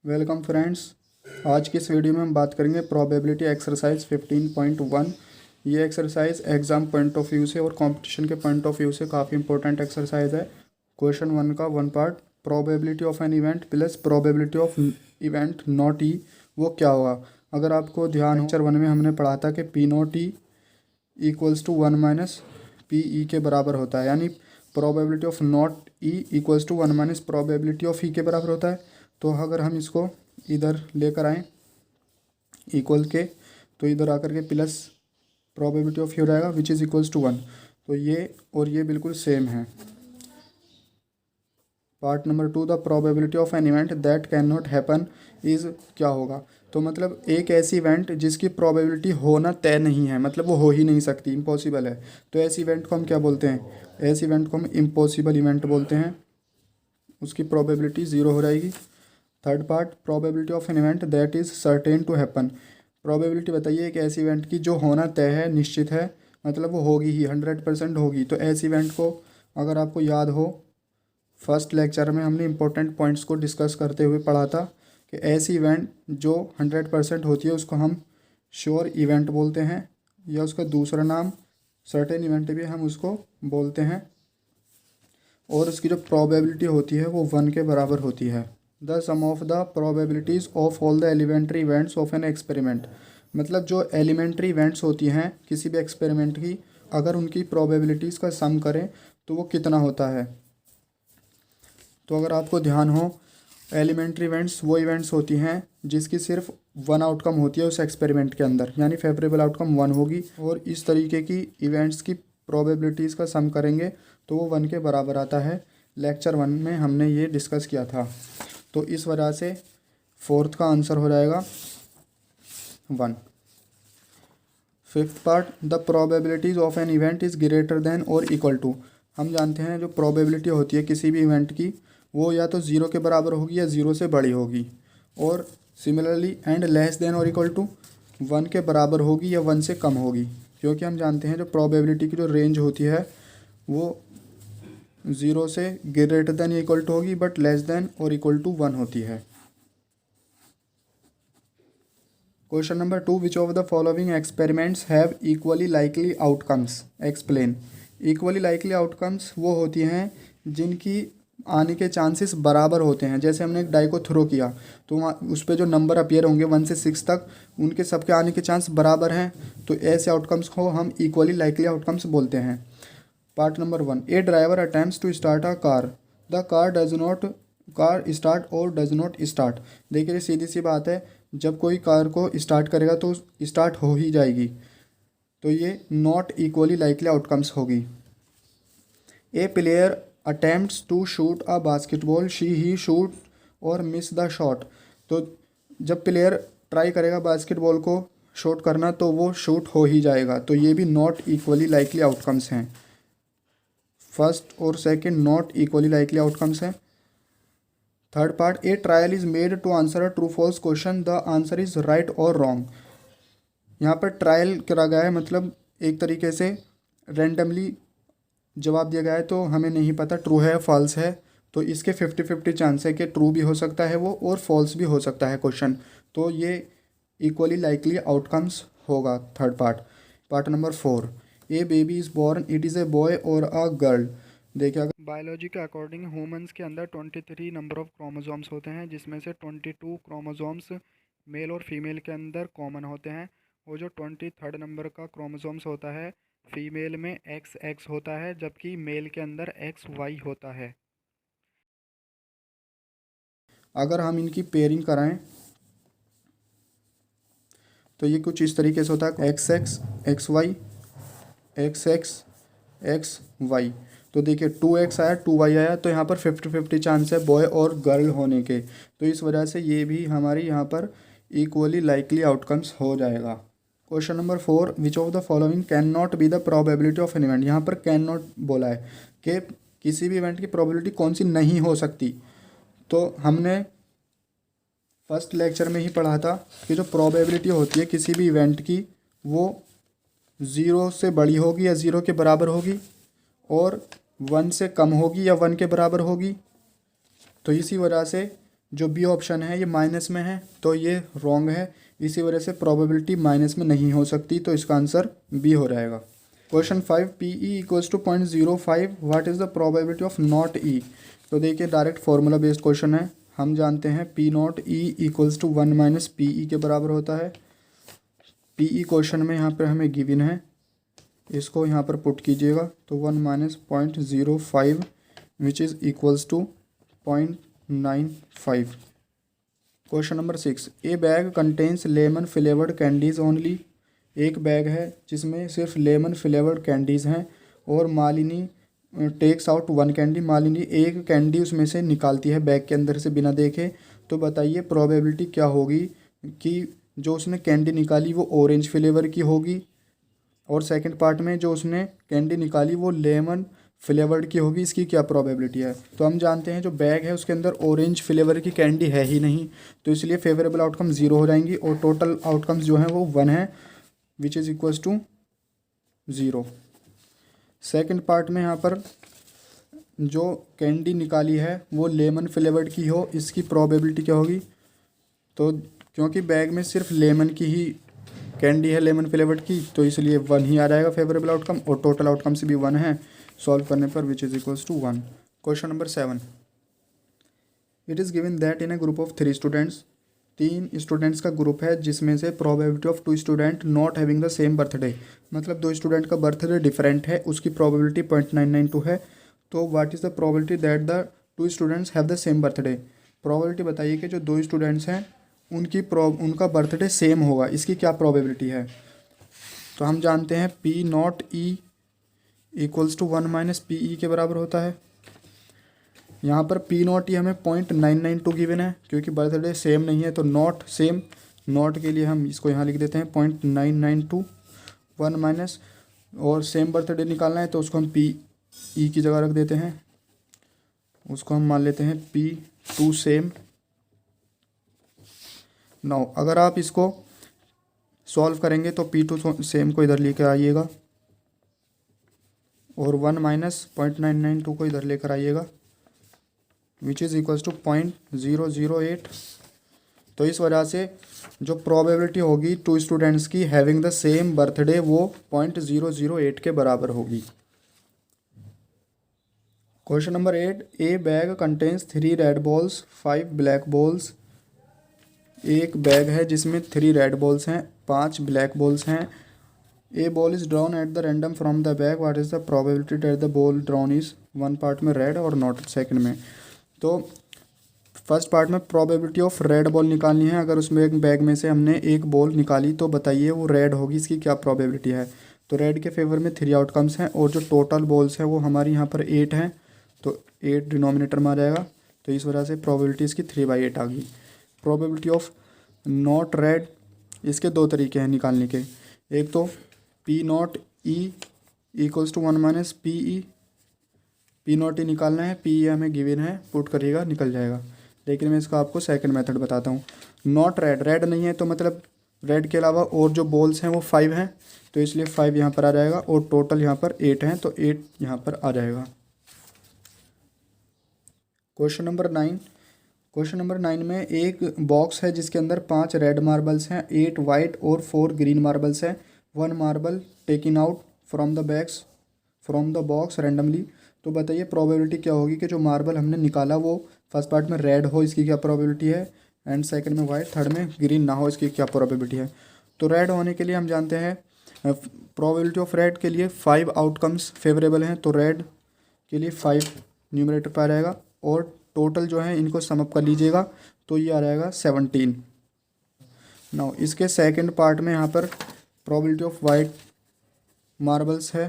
Welcome friends. आज की इस वीडियो में हम बात करेंगे प्रोबेबिलिटी एक्सरसाइज 15.1। ये exercise exam point of view से और कंपटीशन के पॉइंट ऑफ व्यू से काफ़ी इंपॉर्टेंट एक्सरसाइज है। क्वेश्चन 1 का one part, probability of an event plus probability of event not E, वो क्या होगा। अगर आपको ध्यान हो, लेक्चर 1 में हमने पढ़ा था कि P not E equals to 1 minus P E के बराबर होता है, यानी probability of not E equals to 1 minus probability of E के बराबर होता है। तो अगर हम इसको इधर लेकर आएँ इक्वल के, तो इधर आकर के प्लस प्रोबेबिलिटी ऑफ ही हो जाएगा विच इज़ इक्वल्स टू 1। तो ये और ये बिल्कुल सेम है। Part number 2, the probability of an event that can not happen is, क्या होगा। तो मतलब एक ऐसी इवेंट जिसकी प्रोबेबिलिटी होना तय नहीं है, मतलब वो हो ही नहीं सकती, इम्पॉसिबल है, तो ऐसी इवेंट को हम क्या बोलते हैं, ऐसी इवेंट को हम इम्पॉसिबल इवेंट बोलते हैं। उसकी प्रोबेबिलिटी ज़ीरो हो जाएगी। Third part, probability of an event that is certain to happen. Probability बताइए एक ऐसी इवेंट की जो होना तय है, निश्चित है, मतलब वो होगी ही, 100% होगी। तो ऐसी इवेंट को अगर आपको याद हो, फर्स्ट लेक्चर में हमने इंपॉर्टेंट पॉइंट्स को डिस्कस करते हुए पढ़ा था कि ऐसी इवेंट जो 100% होती है उसको हम श्योर इवेंट बोलते हैं, या उसका दूसरा नाम सर्टेन इवेंट भी हम उसको बोलते हैं। और उसकी जो प्रोबेबिलिटी होती है वो 1 के बराबर होती है। The sum of the probabilities of all the elementary events of an experiment, मतलब जो एलिमेंट्री इवेंट्स होती हैं किसी भी एक्सपेरिमेंट की, अगर उनकी प्रोबेबिलिटीज़ का सम करें तो वो कितना होता है। तो अगर आपको ध्यान हो, एलिमेंट्री इवेंट्स वो इवेंट्स होती हैं जिसकी सिर्फ 1 आउटकम होती है उस एक्सपेरिमेंट के अंदर, यानी फेवरेबल आउटकम 1 होगी, और इस तरीके की इवेंट्स की प्रोबेबिलिटीज़ का सम करेंगे तो वो 1 के बराबर आता है। लेक्चर 1 में हमने ये डिस्कस किया था। तो इस वजह से फोर्थ का आंसर हो जाएगा 1। Fifth part, the probabilities of an event is greater than और इक्वल टू। हम जानते हैं जो प्रोबेबिलिटी होती है किसी भी इवेंट की, वो या तो ज़ीरो के बराबर होगी या ज़ीरो से बड़ी होगी, और सिमिलरली एंड लेस देन और इक्वल टू 1 के बराबर होगी या 1 से कम होगी, क्योंकि हम जानते हैं जो प्रोबेबिलिटी की जो रेंज होती है वो 0 से ग्रेटर देन या इक्वल टू होगी, बट लेस देन और इक्वल टू 1 होती है। Question number 2, which of the following experiments have equally likely outcomes, explain. Equally likely outcomes वो होती हैं जिनकी आने के चांसेस बराबर होते हैं। जैसे हमने एक डाई को थ्रो किया तो वहाँ उस पर जो नंबर अपीयर होंगे 1 से 6 तक, उनके सबके आने के चांस बराबर हैं, तो ऐसे आउटकम्स को हम इक्वली लाइकली आउटकम्स बोलते हैं। Part number 1, a driver attempts to start a car, the car start or does not start. देखिए सीधी सी बात है, जब कोई कार को स्टार्ट करेगा तो स्टार्ट हो ही जाएगी, तो ये नॉट इक्वली लाइकली आउटकम्स होगी। A player attempts to shoot a basketball, she he shoot और मिस द शॉट। तो जब प्लेयर ट्राई करेगा बास्केटबॉल को शॉट करना तो वो शूट हो ही जाएगा, तो ये भी नॉट इक्वली लाइकली आउटकम्स हैं। फर्स्ट और second not equally likely outcomes हैं। Third part, a trial is made to answer a true false question, the answer is right और रॉन्ग। यहाँ पर ट्रायल करा गया है, मतलब एक तरीके से रेंडमली जवाब दिया गया है, तो हमें नहीं पता ट्रू है फॉल्स है, तो इसके 50-50 चांस है कि ट्रू भी हो सकता है वो और फॉल्स भी हो सकता है क्वेश्चन, तो ये इक्वली लाइकली आउटकम्स होगा। Third part. Part number 4, A baby is born, it is a boy और अ गर्ल। देखिए अगर बायोलॉजी के अकॉर्डिंग ह्यूमंस के अंदर 23 नंबर ऑफ क्रोमोसोम्स होते हैं, जिसमें से 22 क्रोमोसोम्स मेल और फीमेल के अंदर कॉमन होते हैं, और जो 23rd नंबर का क्रोमोसोम्स होता है फीमेल में XX होता है, जबकि मेल के अंदर XY होता है। अगर हम इनकी पेयरिंग कराएं तो ये कुछ इस तरीके से होता है, XX XY XX XY। तो देखिए 2X आया 2Y आया, तो यहाँ पर 50-50 चांस है बॉय और गर्ल होने के, तो इस वजह से ये भी हमारी यहाँ पर इक्वली लाइकली आउटकम्स हो जाएगा। Question number 4, which of the following can not be the probability of an event. यहाँ पर कैन नॉट बोला है कि किसी भी इवेंट की प्रोबेबिलिटी कौन सी नहीं हो सकती। तो हमने फर्स्ट लेक्चर में ही पढ़ा था कि जो प्रोबेबिलिटी होती है किसी भी इवेंट की, वो 0 से बड़ी होगी या 0 के बराबर होगी, और 1 से कम होगी या 1 के बराबर होगी। तो इसी वजह से जो बी ऑप्शन है ये माइनस में है तो ये रॉन्ग है, इसी वजह से प्रोबेबिलिटी माइनस में नहीं हो सकती, तो इसका आंसर बी हो जाएगा। Question 5, P E equals to 0.05, what is the probability of not E. तो देखिए डायरेक्ट फार्मूला बेस्ड क्वेश्चन है, हम जानते हैं P not E equals to 1 minus P E के बराबर होता है। पी ई क्वेश्चन में यहाँ पर हमें गिवन है, इसको यहाँ पर पुट कीजिएगा तो 1 minus 0.05 which is equals to 0.95। Question number 6, a bag contains lemon flavoured candies only. एक बैग है जिसमें सिर्फ लेमन फ्लेवर्ड कैंडीज़ हैं और Malini takes out 1 candy, Malini एक कैंडी उसमें से निकालती है बैग के अंदर से बिना देखे। तो बताइए प्रोबेबिलिटी क्या होगी कि जो उसने कैंडी निकाली वो ऑरेंज फ्लेवर की होगी, और सेकंड पार्ट में जो उसने कैंडी निकाली वो लेमन फ्लेवर्ड की होगी, इसकी क्या प्रोबेबिलिटी है। तो हम जानते हैं जो बैग है उसके अंदर ऑरेंज फ्लेवर की कैंडी है ही नहीं, तो इसलिए फेवरेबल आउटकम 0 हो जाएंगी और टोटल आउटकम्स जो हैं वो 1 है which is equals to 0। Second part में यहाँ पर जो कैंडी निकाली है वो लेमन फ्लेवर्ड की हो, इसकी प्रोबेबिलिटी क्या होगी। तो क्योंकि बैग में सिर्फ लेमन की ही कैंडी है लेमन फ्लेवर्ड की, तो इसलिए 1 ही आ जाएगा फेवरेबल आउटकम, और टोटल आउटकम से भी 1 है सॉल्व करने पर which is equals to 1। Question number 7, it is given that in a group of 3 students. 3 students का ग्रुप है जिसमें से probability of 2 student not having the same birthday, मतलब 2 स्टूडेंट का बर्थडे डिफरेंट है, उसकी प्रोबेबिलिटी 0.992 है। तो what is the probability that the 2 students have the same birthday. Probability बताइए कि जो 2 स्टूडेंट्स हैं उनका बर्थडे सेम होगा, इसकी क्या प्रोबेबिलिटी है। तो हम जानते हैं P not E equals to 1 minus P E के बराबर होता है। यहाँ पर पी नॉट ई हमें 0.992 गिवन है, क्योंकि बर्थडे सेम नहीं है तो नॉट सेम, नॉट के लिए हम इसको यहाँ लिख देते हैं 0.992 1 माइनस, और सेम बर्थडे निकालना है तो उसको हम पी ई की जगह रख देते हैं, उसको हम मान लेते हैं P2 सेम। नाउ अगर आप इसको सॉल्व करेंगे तो P2 सेम को इधर लेकर आइएगा और 1 माइनस 0.992 को इधर लेकर आइएगा विच इज़ इक्वल्स टू 0.008। तो इस वजह से जो प्रोबेबिलिटी होगी 2 स्टूडेंट्स की हैविंग द सेम बर्थडे वो 0.008 के बराबर होगी। क्वेश्चन नंबर 8, ए bag contains 3 red balls 5 black balls. एक बैग है जिसमें 3 रेड बॉल्स हैं 5 ब्लैक बॉल्स हैं। A ball is drawn at the random from the bag, what is the probability that the ball drawn is. 1 part में red और not second में। तो फर्स्ट पार्ट में प्रोबेबिलिटी ऑफ रेड बॉल निकालनी है, अगर उसमें एक बैग में से हमने एक बॉल निकाली तो बताइए वो रेड होगी, इसकी क्या प्रोबेबिलिटी है। तो रेड के फेवर में 3 आउटकम्स हैं और जो टोटल बॉल्स हैं वो हमारी यहाँ पर 8 हैं, तो 8 डिनोमिनेटर में आ जाएगा, तो इस वजह से प्रोबेबिलिटी इसकी 3/8 आ गई। प्रोबेबिलिटी ऑफ नॉट रेड, इसके 2 तरीके हैं निकालने के, एक तो P not E equals to 1 minus P E, P not E निकालना है, पी ई हमें गिवन है, पुट करिएगा निकल जाएगा। लेकिन मैं इसका आपको सेकंड मेथड बताता हूँ। नॉट रेड, रेड नहीं है तो मतलब रेड के अलावा और जो बॉल्स हैं वो 5 हैं, तो इसलिए 5 यहाँ पर आ जाएगा और टोटल यहाँ पर 8 हैं, तो 8 यहाँ पर आ जाएगा। क्वेश्चन नंबर 9 में एक बॉक्स है जिसके अंदर 5 रेड मार्बल्स हैं, 8 वाइट और 4 ग्रीन मार्बल्स हैं। 1 marble taken out from the box randomly. तो बताइए प्रोबेबिलिटी क्या होगी कि जो मार्बल हमने निकाला वो फर्स्ट पार्ट में रेड हो, इसकी क्या प्रोबेबिलिटी है, एंड सेकंड में वाइट, थर्ड में ग्रीन ना हो, इसकी क्या प्रोबेबिलिटी है। तो रेड होने के लिए हम जानते हैं प्रोबेबिलिटी ऑफ रेड के लिए 5 आउटकम्स फेवरेबल हैं, तो रेड के लिए 5 न्यूमरेटर पर आ जाएगा और टोटल जो है इनको समअप कर लीजिएगा तो ये आ जाएगा 17। नाउ इसके सेकंड पार्ट में यहाँ पर प्रोबेबिलिटी ऑफ वाइट मार्बल्स है,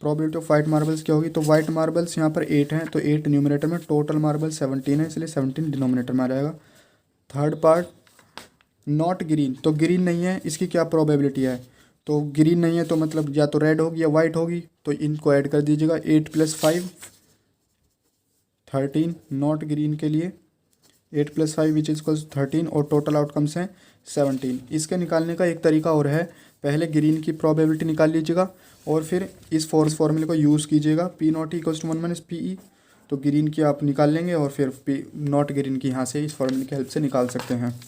प्रोबेबिलिटी ऑफ वाइट मार्बल्स क्या होगी, तो वाइट मार्बल्स यहाँ पर 8 हैं, तो 8 न्यूमरेटर में, टोटल मार्बल 17 है, इसलिए 17 डिनोमिनेटर में आ जाएगा। थर्ड पार्ट नॉट ग्रीन, तो ग्रीन नहीं है, इसकी क्या प्रोबेबिलिटी है, तो ग्रीन नहीं है तो मतलब या तो रेड होगी या वाइट होगी, तो इनको ऐड कर दीजिएगा। 8 + 5 13, नॉट ग्रीन के लिए 8 + 5 विच इज 13 और टोटल आउटकम्स हैं 17। इसके निकालने का एक तरीका और है, पहले ग्रीन की प्रोबेबिलिटी निकाल लीजिएगा और फिर इस फोर्स फॉर्मूले को यूज़ कीजिएगा, P0 = 1 - PE। तो ग्रीन की आप निकाल लेंगे और फिर नॉट ग्रीन की यहाँ से इस फॉर्मूले की हेल्प से निकाल सकते हैं।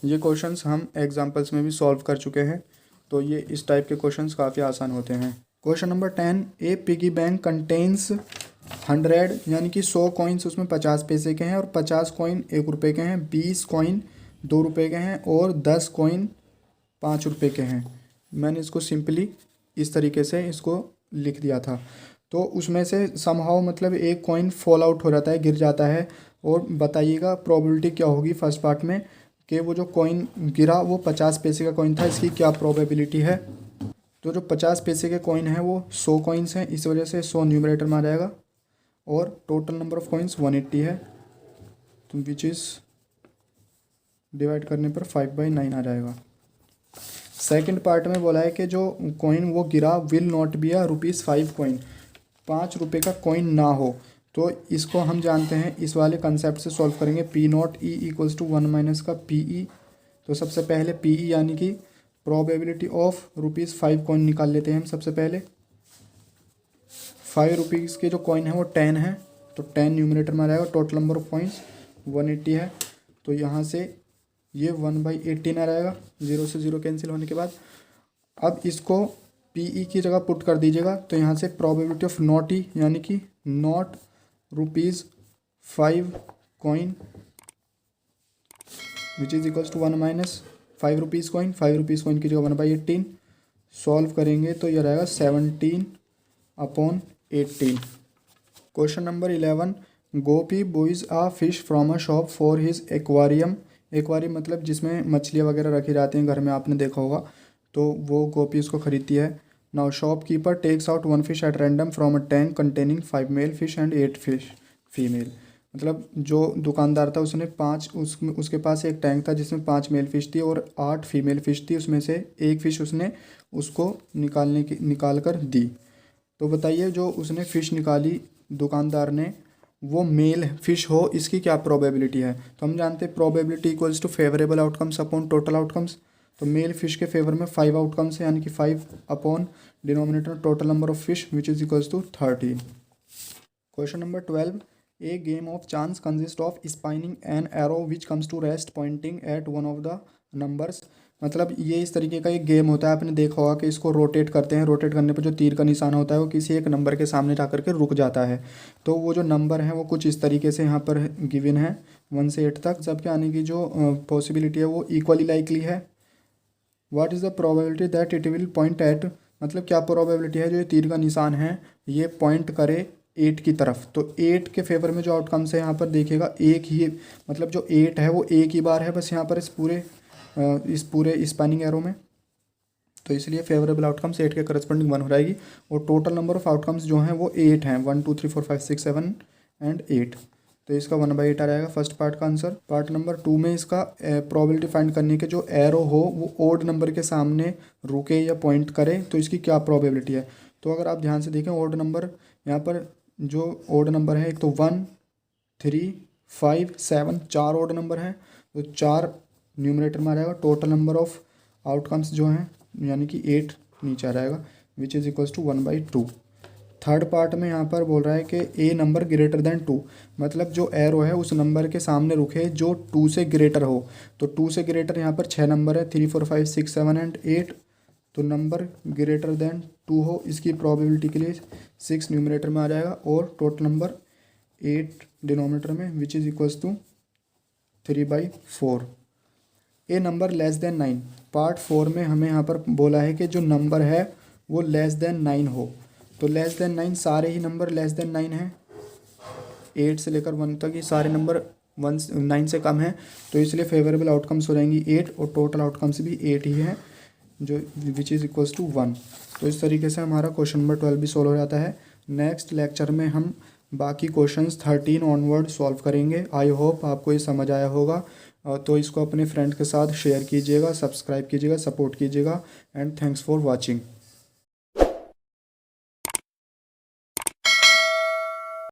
ये क्वेश्चंस हम एग्जांपल्स में भी सॉल्व कर चुके हैं, तो ये इस टाइप के क्वेश्चंस काफ़ी आसान होते हैं। क्वेश्चन नंबर 10, ए पिगी बैंक कंटेन्स 100 यानी कि 100 कॉइन्स उसमें 50 पैसे के हैं और 50 कॉइन 1 रुपये के हैं, 20 कॉइन 2 रुपये के हैं और 10 कॉइन 5 रुपये के हैं। मैंने इसको सिंपली इस तरीके से इसको लिख दिया था। तो उसमें से समहाउ मतलब एक कॉइन फॉल आउट हो जाता है, गिर जाता है, और बताइएगा प्रोबेबिलिटी क्या होगी फर्स्ट पार्ट में कि वो जो कॉइन गिरा वो 50 पैसे का कॉइन था, इसकी क्या प्रोबेबिलिटी है। तो जो 50 पैसे के कॉइन है वो 100 कॉइन्स हैं, इस वजह से 100 न्यूमरेटर में आ जाएगा और टोटल नंबर ऑफ कॉइन्स 180 है, तो विच इज़ डिवाइड करने पर 5/9 आ जाएगा। सेकंड पार्ट में बोला है कि जो कॉइन वो गिरा will not be a ₹5 coin, 5 रुपये का कॉइन ना हो। तो इसको हम जानते हैं, इस वाले कंसेप्ट से सॉल्व करेंगे। P0 E = 1 माइनस का PE। तो सबसे पहले PE यानी कि प्रोबेबिलिटी ऑफ ₹5 कॉइन निकाल लेते हैं हम। सबसे पहले 5 रुपीज़ के जो कॉइन है वो 10 है, तो 10 न्यूमरेटर में आ जाएगा। टोटल नंबर ऑफ कॉइन्स 180 है, तो यहाँ से ये 1/18 आ जाएगा, 0 से 0 कैंसिल होने के बाद। अब इसको PE की जगह पुट कर दीजिएगा, तो यहाँ से प्रोबेबिलिटी ऑफ नॉट E यानी कि not ₹5 coin which is equals to 1 minus 5 rupees coin. 5 rupees coin की जगह 1/18 सॉल्व करेंगे तो यह रहेगा 17/18। Question number 11, Gopi buys a fish from a shop for his aquarium. Aquarium मतलब जिसमें मछलियाँ वगैरह रखी जाती हैं घर में, आपने देखा होगा, तो वो गोपी उसको खरीदती है। Now shopkeeper takes out 1 fish at random from a tank containing 5 male fish and 8 fish female. मतलब जो दुकानदार था उसने उसके पास एक टैंक था जिसमें 5 मेल फिश थी और 8 फीमेल फिश थी, उसमें से एक फ़िश उसने उसको निकाल कर दी। तो बताइए जो उसने फ़िश निकाली दुकानदार ने वो मेल फिश हो, इसकी क्या प्रोबेबिलिटी है। तो हम जानते हैं probability equals to favourable outcomes upon total outcomes. तो मेल फिश के फेवर में 5 आउटकम्स है, यानी कि 5 upon denominator total number of fish which is equals to 13। Question number 12, a game of chance consist of spinning an arrow which comes to rest pointing at one of the numbers. मतलब ये इस तरीके का एक game होता है, आपने देखा होगा कि इसको रोटेट करते हैं, रोटेट करने पर जो तीर का निशान होता है वो किसी एक नंबर के सामने जा करके रुक जाता है। तो वो जो नंबर है वो कुछ इस तरीके से यहाँ पर गिवन है 1 से 8 तक, जबकि आने की जो पॉसिबिलिटी है वो इक्वली लाइकली है। What is the probability that it will point at, मतलब क्या प्रोबेबिलिटी है जो ये तीर का निशान है ये पॉइंट करे 8 की तरफ। तो 8 के फेवर में जो आउटकम्स है यहाँ पर देखिएगा, एक ही मतलब जो 8 है वो एक ही बार है बस यहाँ पर इस पूरे स्पैनिंग एरो में, तो इसलिए फेवरेबल आउटकम्स 8 के करस्पॉन्डिंग 1 हो जाएगी। और टोटल नंबर ऑफ आउटकम्स जो हैं वो 8 हैं, 1 2 3 4 5 6 7 एंड 8, तो इसका 1/8 आ जाएगा फर्स्ट पार्ट का आंसर। पार्ट नंबर 2 में इसका प्रोबेबिलिटी फाइंड करने के जो एरो हो वो ओड नंबर के सामने रुके या पॉइंट करे, तो इसकी क्या प्रोबेबिलिटी है। तो अगर आप ध्यान से देखें ओड नंबर, यहाँ पर जो ओड नंबर है एक तो 1 3 5 7 4 ओड नंबर है, तो 4 न्यूमरेटर में आ जाएगा। टोटल नंबर ऑफ आउटकम्स जो हैं यानी कि 8 नीचे आ जाएगा which is equals to 1/2। Third part में यहाँ पर बोल रहा है कि ए नंबर ग्रेटर देन 2, मतलब जो एरो है उस नंबर के सामने रुके जो 2 से ग्रेटर हो। तो 2 से ग्रेटर यहाँ पर 6 नंबर है, 3 4 5 6 7 एंड 8, तो नंबर ग्रेटर देन 2 हो, इसकी प्रोबेबिलिटी के लिए 6 न्यूमरेटर में आ जाएगा और टोटल नंबर 8 डिनोमिनेटर में which is equals to 3/4। A number less than 9, part 4 में हमें यहाँ पर बोला है कि जो नंबर है वो लेस देन 9 हो। तो लेस देन 9 सारे ही नंबर लेस देन 9 हैं, 8 से लेकर 1 तक ही सारे नंबर 9 से कम हैं, तो इसलिए फेवरेबल आउटकम्स हो जाएंगी 8 और टोटल आउटकम्स भी 8 ही हैं जो विच इज़ इक्वल्स टू 1। तो इस तरीके से हमारा क्वेश्चन नंबर 12 भी सॉल्व हो जाता है। नेक्स्ट लेक्चर में हम बाकी क्वेश्चंस 13 ऑनवर्ड सॉल्व करेंगे। आई होप आपको ये समझ आया होगा, तो इसको अपने फ्रेंड के साथ शेयर कीजिएगा, सब्सक्राइब कीजिएगा, सपोर्ट कीजिएगा एंड थैंक्स फॉर वॉचिंग।